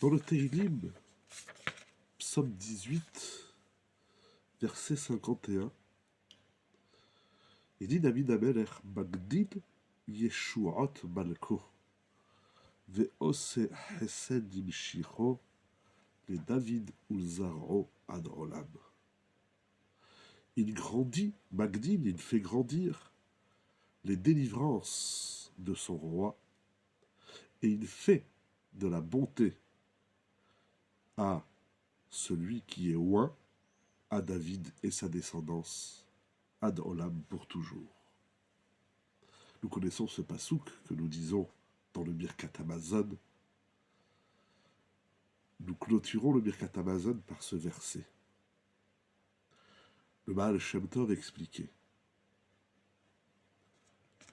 Dans le Teilim, psaume 18, verset 51, il dit David Amelech Magdil Yeshuot Malko Ve'ose Hesed Imshicho le David Ulzaro Ad Olam. Il grandit, Magdil, il fait grandir les délivrances de son roi et il fait de la bonté à celui qui est oint, à David et sa descendance, Ad Olam pour toujours. Nous connaissons ce pasouk que nous disons dans le Birkat Hamazon. Nous clôturons le Birkat Hamazon par ce verset. Le Baal Shem Tov expliquait.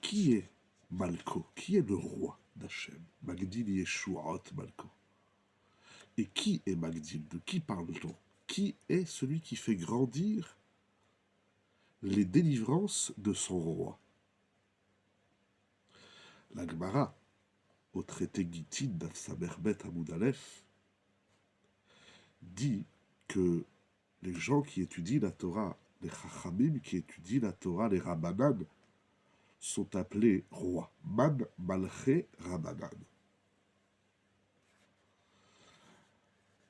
Qui est Malko? Qui est le roi d'Hachem? Magdil Yeshuot Malko. Et qui est Magdil? De qui parle-t-on? Qui est celui qui fait grandir les délivrances de son roi? La Gemara, au traité Gittin d'Afsamerbet Hamoud Aleph, dit que les gens qui étudient la Torah, les Chachamim qui étudient la Torah, les Rabbanan, sont appelés rois. Man Malché Rabbanan.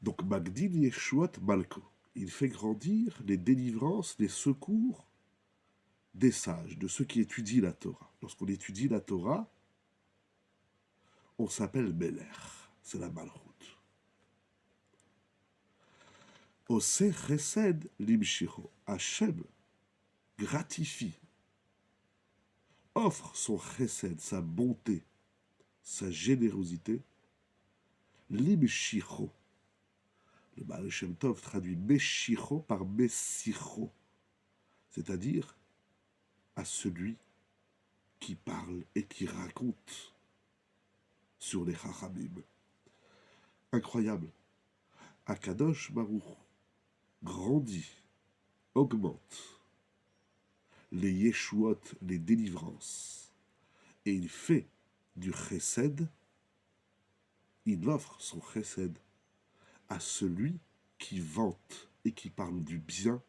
Donc Magdil Yeshuot Malko. Il fait grandir les délivrances, les secours des sages, de ceux qui étudient la Torah. Lorsqu'on étudie la Torah, on s'appelle Meler. C'est la Malchut. Ose Chesed Limshicho. Hachem gratifie, offre son chesed, sa bonté, sa générosité, Limshicho. Le Baal Shem Tov traduit Meshicho par Messicho, c'est-à-dire à celui qui parle et qui raconte sur les Chachamim. Incroyable. Akadosh Baruch grandit, augmente les Yeshuot, les délivrances, et il fait du chesed, il offre son chesed à celui qui vante et qui parle du bien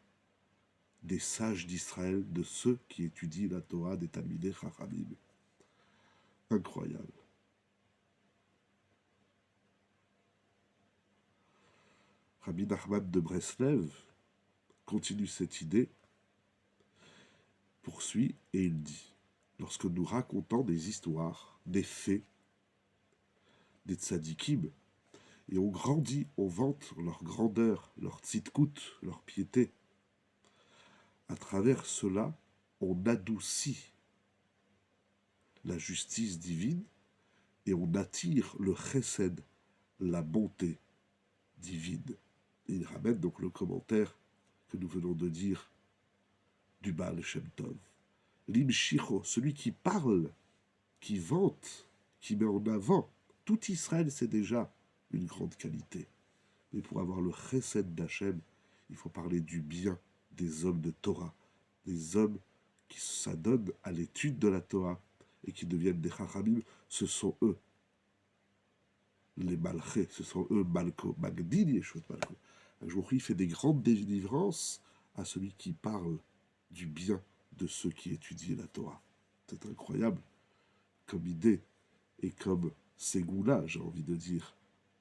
des sages d'Israël, de ceux qui étudient la Torah des Talmidei Chachamim. Incroyable. Rabbi Nachman de Breslev continue cette idée, poursuit et il dit, lorsque nous racontons des histoires, des faits, des tzadikim, et on grandit, on vante leur grandeur, leur tzidkout, leur piété, à travers cela, on adoucit la justice divine et on attire le chesed, la bonté divine. Et il ramène donc le commentaire que nous venons de dire du Baal Shem Tov. Limshicho, celui qui parle, qui vante, qui met en avant. Tout Israël, c'est déjà une grande qualité. Mais pour avoir le chesed d'Hachem, il faut parler du bien des hommes de Torah, des hommes qui s'adonnent à l'étude de la Torah et qui deviennent des Chachamim. Ce sont eux, les Malchés, ce sont eux, Malko, Magdil Yeshuot Malko. Un jour, il fait des grandes délivrances à celui qui parle du bien de ceux qui étudient la Torah. C'est incroyable comme idée et comme ségoula, j'ai envie de dire,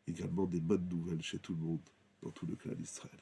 également des bonnes nouvelles chez tout le monde, dans tout le clan d'Israël.